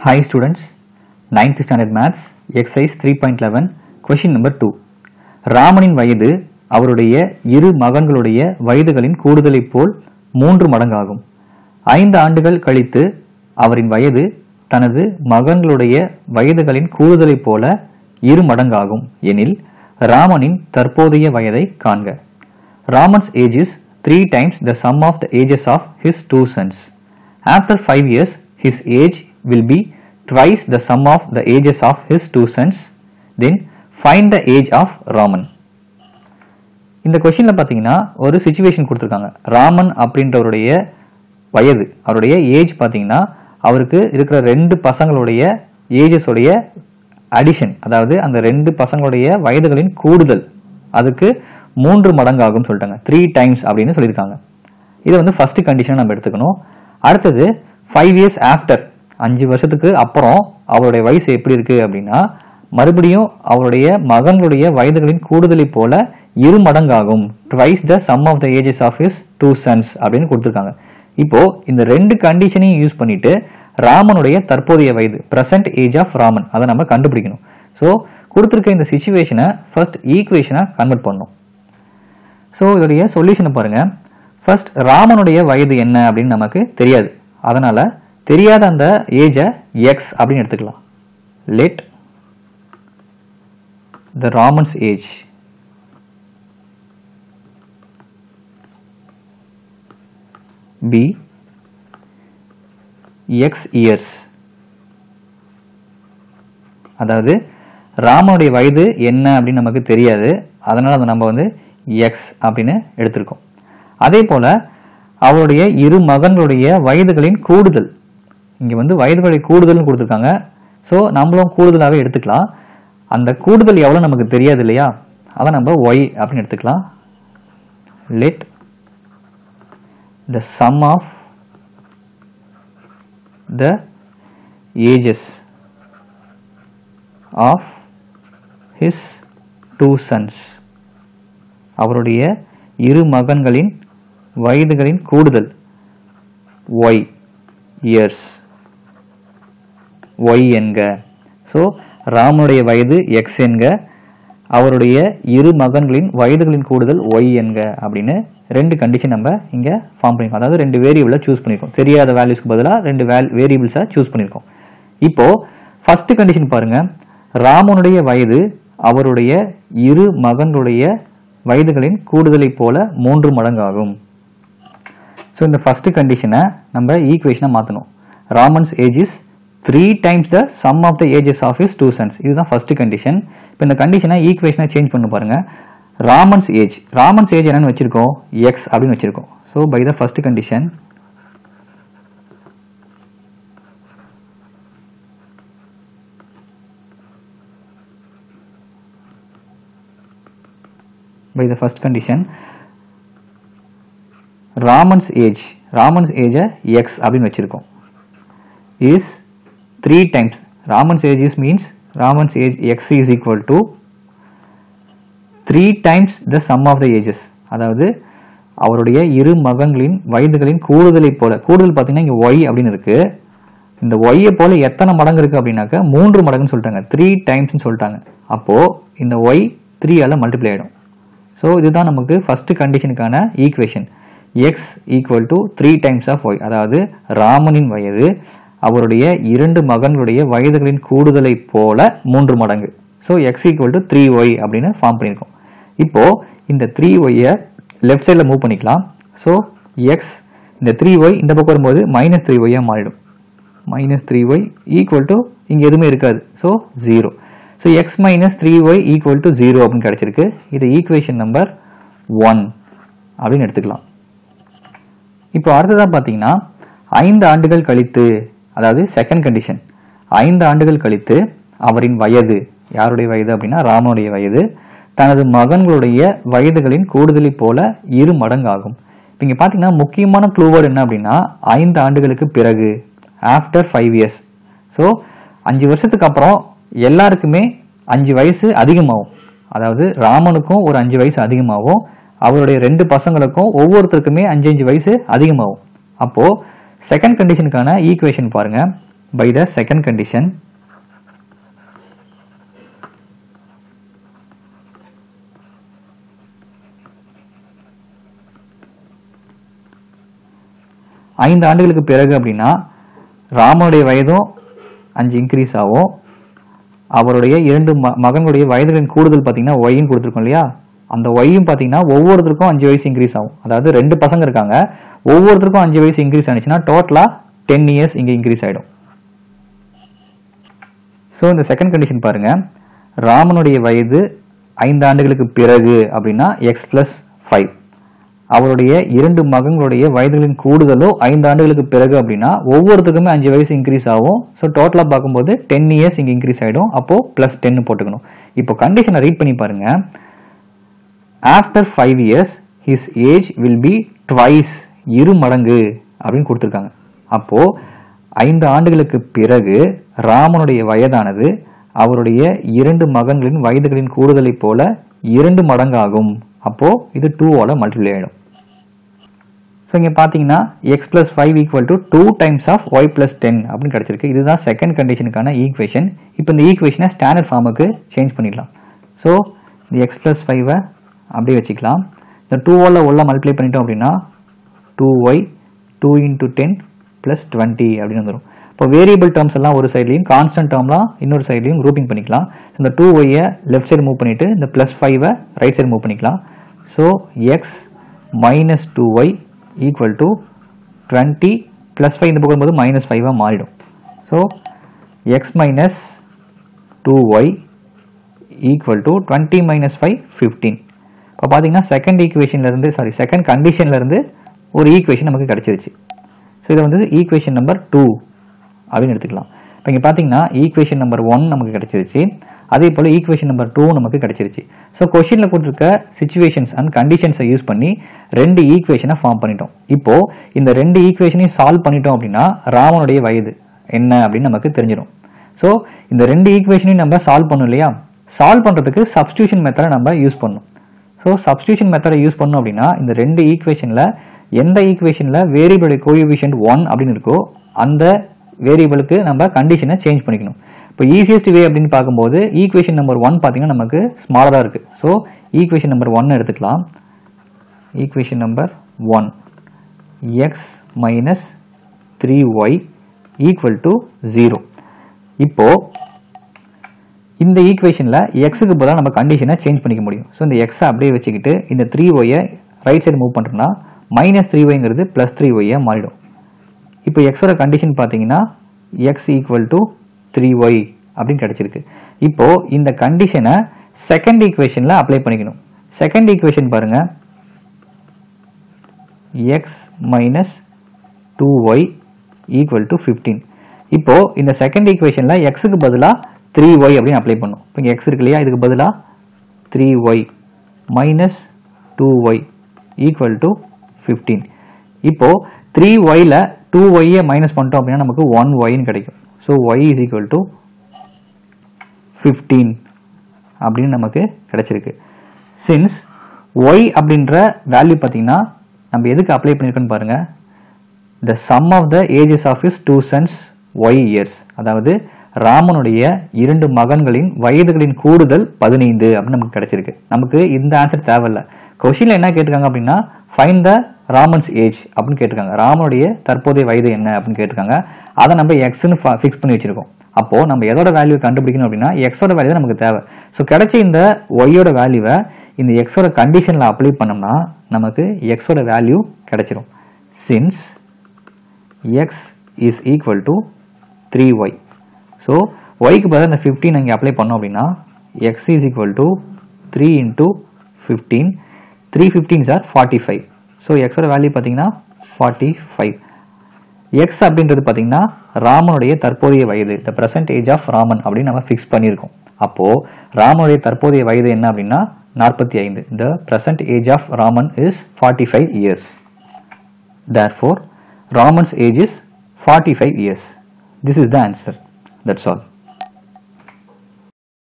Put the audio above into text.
Hi students, 9th standard maths, exercise 3.11, question number 2. ராமனின் வயது அவருடைய இரு மகன்களுடைய வயதுகளின் கூடுதலைப் போல் 3 மடங்காகும். 5 ஆண்டுகள் கழித்து அவரின் வயது தனது மகன்களுடைய வயதுகளின் கூடுதலைப் போல 2 மடங்காகும் எனில் ராமனின் தற்போதைய வயதை காண்க. Raman's age is 3 times the sum of the ages of his 2 sons. After 5 years, his age will be twice the sum of the ages of his 2 sons. Then find the age of Raman. இந்த क्वेश्चनல பாத்தீங்கன்னா ஒரு situation கொடுத்திருக்காங்க. ராமன் அப்படின்றவருடைய வயது, அவருடைய age பாத்தீங்கன்னா அவருக்கு இருக்கிற ரெண்டு பசங்களுடைய ஏஜஸ் உடைய அடிஷன், அதாவது அந்த ரெண்டு பசங்களுடைய வயதுகளின் கூடுதல் அதுக்கு 3 மடங்காகும் சொல்லிட்டாங்க. 3 டைம்ஸ் அப்படின்னு சொல்லியிருக்காங்க. இதை வந்து ஃபர்ஸ்ட் கண்டிஷன் நம்ம எடுத்துக்கணும். அடுத்தது 5 இயர்ஸ் ஆஃப்டர், 5 வருஷத்துக்கு அப்புறம் அவருடைய வயசு எப்படி இருக்கு அப்படின்னா மறுபடியும் அவருடைய மகன்களுடைய வயதுகளின் கூடுதலை போல 2 மடங்காகும். Twice the sum of the ages of his 2 sons அப்படின்னு கொடுத்துருக்காங்க. இப்போ இந்த ரெண்டு கண்டிஷனையும் யூஸ் பண்ணிட்டு ராமனுடைய தற்போதைய வயது, பிரசன்ட் ஏஜ் ஆஃப் ராமன், அதை நம்ம கண்டுபிடிக்கணும். ஸோ கொடுத்துருக்க இந்த சிச்சுவேஷனை ஃபர்ஸ்ட் ஈக்குவேஷனை கன்வெர்ட் பண்ணணும். ஸோ இதோடைய சொல்யூஷனை பாருங்க. ஃபர்ஸ்ட் ராமனுடைய வயது என்ன அப்படின்னு நமக்கு தெரியாது, அதனால தெரியாத அந்த ஏஜை எக்ஸ் அப்படின்னு எடுத்துக்கலாம். Let the Raman's age be x years. அதாவது ராமனுடைய வயது என்ன அப்படின்னு நமக்கு தெரியாது, அதனால அதை நம்ம வந்து எக்ஸ் அப்படின்னு எடுத்திருக்கோம். அதே போல அவருடைய இரு மகன்களுடைய வயதுகளின் கூடுதல், இங்க வந்து வயதுகளுடைய கூடுதல்னு கொடுத்துருக்காங்க. ஸோ நம்மளும் கூடுதலாகவே எடுத்துக்கலாம். அந்த கூடுதல் எவ்வளோ நமக்கு தெரியாது இல்லையா, அதை நம்ம ஒய் அப்படின்னு எடுத்துக்கலாம். Let the sum of the ages of his 2 sons, அவருடைய இரு மகன்களின் வயதுகளின் கூடுதல் y இயர்ஸ், y என்க. ஸோ ராமனுடைய வயது x என்க, அவருடைய இரு மகன்களின் வயதுகளின் கூடுதல் y என்க அப்படின்னு ரெண்டு கண்டிஷன் நம்ம இங்க ஃபார்ம் பண்ணிருக்கோம். அதாவது ரெண்டு வேரியபிளை சூஸ் பண்ணிருக்கோம். தெரியாத வேல்யூஸ்க்கு பதிலாக ரெண்டு வேரியபிள்ஸை சூஸ் பண்ணிருக்கோம். இப்போ ஃபர்ஸ்ட் கண்டிஷன் பாருங்க. ராமனுடைய வயது அவருடைய இரு மகன்களுடைய வயதுகளின் கூடுதலை போல 3 மடங்காகும். ஸோ இந்த ஃபர்ஸ்ட் கண்டிஷனை நம்ம ஈக்குவேஷனை மாற்றணும். Raman's age is 3 times the sum of the ages of his 2 sons. இதுதான் ஃபர்ஸ்ட் கண்டிஷன். இப்போ இந்த கண்டிஷனை ஈக்குவேஷனை சேஞ்ச் பண்ணி பாருங்க. ராமன்ஸ் ஏஜ் என்னன்னு வச்சிருக்கோம், எக்ஸ் அப்படின்னு வச்சிருக்கோம். So by the first condition Raman's age x அப்படின்னு வச்சிருக்கோம் is 3 times. Raman's age is means Raman's age x is equal to 3 times the sum of the ages. அதாவது அவருடைய இரு மகன்களின் வயதுகளின் கூடுதலை போல, கூடுதல் பார்த்தீங்கன்னா இங்கே y அப்படின்னு இருக்கு. இந்த y போல எத்தனை மடங்கு இருக்கு அப்படின்னாக்க 3 மடங்குன்னு சொல்லிட்டாங்க, 3 டைம்ஸ்னு சொல்லிட்டாங்க. அப்போ இந்த y 3 ஆல மல்டிப்ளை ஆயிடும். ஸோ இதுதான் நமக்கு ஃபர்ஸ்ட் கண்டிஷனுக்கான equation. x equal to 3 times of y. அதாவது ராமனின் வயது அவருடைய 2 மகன்களுடைய வயதுகளின் கூடுதலை போல 3 மடங்கு. So X equal to 3y அப்படின்னு ஃபார்ம் பண்ணியிருக்கோம். இப்போ இந்த 3y லெஃப்ட் சைடில் மூவ் பண்ணிக்கலாம். ஸோ எக்ஸ் இந்த 3y இந்த பக்கம் வரும்போது -3y மாறிடும். -3y ஈக்குவல் டு இங்கே எதுவுமே இருக்காது, so 0. So X -3y equal to 0 அப்படின்னு கிடைச்சிருக்கு. இது ஈக்குவேஷன் நம்பர் 1 அப்படின்னு எடுத்துக்கலாம். இப்போ அடுத்ததான் பார்த்தீங்கன்னா 5 ஆண்டுகள் கழித்து, அதாவது செகண்ட் கண்டிஷன், 5 ஆண்டுகள் கழித்து அவரின் வயது, யாருடைய வயது அப்படின்னா ராமனுடைய வயது, தனது மகன்களுடைய வயதுகளின் கூடுதலை போல 2 மடங்காகும். இப்போ இங்கே பார்த்தீங்கன்னா முக்கியமான க்ளூவேர்டு என்ன அப்படின்னா 5 ஆண்டுகளுக்கு பிறகு, ஆஃப்டர் 5 இயர்ஸ். ஸோ 5 வருஷத்துக்கு அப்புறம் எல்லாருக்குமே 5 வயசு அதிகமாகும். அதாவது ராமனுக்கும் ஒரு 5 வயசு அதிகமாகும், அவருடைய 2 பசங்களுக்கும் ஒவ்வொருத்தருக்குமே 5 வயசு அதிகமாகும். அப்போ செகண்ட் கண்டிஷனுக்கான ஈக்குவேஷன் பாருங்க. by the second condition. ஐந்து ஆண்டுகளுக்கு பிறகு அப்படின்னா ராமனுடைய வயதும் 5 இன்க்ரீஸ் ஆகும். அவருடைய 2 மகன்களுடைய வயதுகளின் கூடுதல் பார்த்தீங்கன்னா ஒய்ன்னு கொடுத்துருக்கோம் இல்லையா, அந்த ஒய்யும் பார்த்தீங்கன்னா ஒவ்வொருத்தருக்கும் 5 வயசு இன்க்ரீஸ் ஆகும். அதாவது 2 பசங்க இருக்காங்க, ஒவ்வொருத்தருக்கும் 5 வயசு இன்க்ரீஸ் ஆனிச்சுன்னா டோட்டலா 10 இயர்ஸ் இங்கே இன்க்ரீஸ் ஆகிடும். ஸோ இந்த செகண்ட் கண்டிஷன் பாருங்க, ராமனுடைய வயது 5 ஆண்டுகளுக்கு பிறகு அப்படின்னா எக்ஸ் பிளஸ் 5, அவருடைய 2 மகன்களுடைய வயதுகளின் கூடுதலோ 5 ஆண்டுகளுக்கு பிறகு அப்படின்னா ஒவ்வொருத்தருக்குமே 5 வயசு இன்க்ரீஸ் ஆகும். ஸோ டோட்டலாக பார்க்கும்போது 10 இயர்ஸ் இங்கே இன்க்ரீஸ் ஆகிடும். அப்போ பிளஸ் 10 போட்டுக்கணும். இப்போ கண்டிஷனை ரீட் பண்ணி பாருங்க. After 5 years his age will be twice, 2 மடங்கு அப்படின்னு கொடுத்துருக்காங்க. அப்போ 5 ஆண்டுகளுக்கு பிறகு ராமனுடைய வயதானது அவருடைய 2 மகன்களின் வயதுகளின் கூடுதலை போல 2 மடங்காகும். அப்போ இது 2 மல்டிப்ளை ஆகிடும். ஸோ இங்கே பார்த்தீங்கன்னா x plus 5 equal to 2 times of y plus 10 அப்படின்னு கிடைச்சிருக்கு. இதுதான் செகண்ட் கண்டிஷனுக்கான ஈக்குவேஷன். இப்போ இந்த ஈக்குவேஷனை ஸ்டாண்டர்ட் ஃபார்முக்கு சேஞ்ச் பண்ணிடலாம். ஸோ இந்த எக்ஸ் பிளஸ் 5 அப்படியே வச்சுக்கலாம். இந்த 2 உள்ள மல்டிப்ளை பண்ணிட்டோம் அப்படின்னா 2y 2 into 10 plus 20 அப்படின்னு வந்துடும். இப்போ வேரியபிள் டேர்ம்ஸ் எல்லாம் ஒரு சைட்லையும் கான்ஸ்டன்ட் டேர்ம்லாம் இன்னொரு சைட்லையும் குரூப்பிங் பண்ணிக்கலாம். இந்த 2y லெஃப்ட் சைடு மூவ் பண்ணிட்டு இந்த பிளஸ் 5 ரைட் சைடு மூவ் பண்ணிக்கலாம். So X minus 2y equal to 20 plus 5 இந்த பக்கம் போது மைனஸ் 5 மாறிடும். So X minus 2y equal to 20 minus 5 15. இப்போ பார்த்தீங்கன்னா செகண்ட் கண்டிஷன்லேருந்து ஒரு ஈக்குவேஷன் நமக்கு கிடைச்சிருச்சு. ஸோ இதை வந்து ஈக்குவேஷன் நம்பர் 2 அப்படின்னு எடுத்துக்கலாம். இப்போ இங்கே பார்த்தீங்கன்னா ஈக்குவேஷன் நம்பர் 1 நமக்கு கிடைச்சிருச்சு, அதே போல் ஈக்குவேஷன் நம்பர் 2 நமக்கு கிடைச்சிருச்சு. ஸோ கொஸ்டினில் கொடுத்துருக்க சிச்சுவேஷன்ஸ் அண்ட் கண்டிஷன்ஸை யூஸ் பண்ணி 2 ஈக்குவேஷனை ஃபார்ம் பண்ணிட்டோம். இப்போ இந்த 2 ஈக்குவேஷனையும் சால்வ் பண்ணிட்டோம் அப்படின்னா ராமனுடைய வயது என்ன அப்படின்னு நமக்கு தெரிஞ்சிடும். ஸோ இந்த 2 ஈக்குவேஷனையும் நம்ம சால்வ் பண்ணணும் இல்லையா, சால்வ் பண்ணுறதுக்கு சப்ஸ்டியூஷன் மெத்தடை நம்ம யூஸ் பண்ணணும். ஸோ சப்ஸ்டியூஷன் மெத்தடை யூஸ் பண்ணோம் அப்படின்னா இந்த 2 ஈக்குவேஷனில் எந்த ஈக்குவேஷனில் வேரியபிள் கோஎஃபிஷியன்ட் 1 அப்படின்னு இருக்கோ அந்த வேரியபிளுக்கு நம்ம கண்டிஷனை சேஞ்ச் பண்ணிக்கணும். இப்போ ஈஸியஸ்ட் வே அப்படின்னு பார்க்கும்போது ஈக்குவேஷன் நம்பர் 1 பார்த்தீங்கன்னா நமக்கு ஸ்மாலராக இருக்குது. ஸோ ஈக்குவேஷன் நம்பர் 1 எடுத்துக்கலாம். Equation number 1 X minus 3y equal to 0. இப்போ இந்த ஈக்குவேஷனில் எக்ஸுக்கு பதிலாக நம்ம கண்டிஷனை சேஞ்ச் பண்ணிக்க முடியும். ஸோ இந்த எக்ஸை அப்படியே வச்சுக்கிட்டு இந்த 3y ரைட் சைடு மூவ் பண்ணுறோம்னா மைனஸ் 3yங்கிறது பிளஸ் 3y மாறிடும். இப்போ எக்ஸோட கண்டிஷன் பார்த்தீங்கன்னா எக்ஸ் ஈக்குவல் டு 3y அப்படின்னு கிடைச்சிருக்கு. இப்போ இந்த கண்டிஷனை செகண்ட் ஈக்குவேஷனில் அப்ளை பண்ணிக்கணும். செகண்ட் ஈக்குவேஷன் பாருங்க, X minus 2y equal to 15. இப்போ இந்த செகண்ட் ஈக்குவேஷனில் எக்ஸுக்கு பதிலாக 3y அப்படின்னு அப்ளை பண்ணும். இப்போ இங்கே எக்ஸ் இருக்கு இல்லையா, இதுக்கு பதிலாக 3y minus 2y equal to 15. இப்போ 3yல 2y மைனஸ் பண்ணிட்டோம் அப்படின்னா நமக்கு 1yன்னு கிடைக்கும். So y is equal to 15 அப்படின்னு நமக்கு கிடைச்சிருக்கு. சின்ஸ் y அப்படின்ற வேல்யூ பார்த்தீங்கன்னா நம்ம எதுக்கு அப்ளை பண்ணியிருக்கோன்னு பாருங்க, the sum of the ages of his 2 sons y years, அதாவது ராமனுடைய 2 மகன்களின் வயதுகளின் கூடுதல் 15 அப்படின்னு நமக்கு கிடைச்சிருக்கு. நமக்கு இந்த ஆன்சர் தேவையில்லை. கொஸ்டின்ல என்ன கேட்டிருக்காங்க அப்படின்னா ஃபைண்ட் த ராமன்ஸ் ஏஜ் அப்படின்னு கேட்டிருக்காங்க. ராமனுடைய தற்போதைய வயது என்ன அப்படின்னு கேட்டிருக்காங்க. அதை நம்ம எக்ஸ்ன்னு ஃபிக்ஸ் பண்ணி வச்சிருக்கோம். அப்போ நம்ம எதோட வேல்யூ கண்டுபிடிக்கணும் அப்படின்னா எக்ஸோட வேல்யூ நமக்கு தேவை. ஸோ கிடைச்ச இந்த ஒய்யோட வேல்யூவை இந்த எக்ஸோட கண்டிஷனில் அப்ளை பண்ணோம்னா நமக்கு எக்ஸோட வேல்யூ கிடைச்சிடும். Since x is equal to 3y. So ஒய்க்கு பதிலாக இந்த 15 இங்கே அப்ளை பண்ணோம் அப்படின்னா x is equal to 3 into 15. 3 15s are 45. So எக்ஸோட வேல்யூ பார்த்தீங்கன்னா 45. எக்ஸ் அப்படின்றது பார்த்தீங்கன்னா ராமனுடைய தற்போதைய வயது, the present age of Raman அப்படின்னு நம்ம ஃபிக்ஸ் பண்ணியிருக்கோம். அப்போது ராமனுடைய தற்போதைய வயது என்ன அப்படின்னா 45. The present age of Raman is 45 years. Therefore, Raman's age is 45 years. This is the answer. That's all.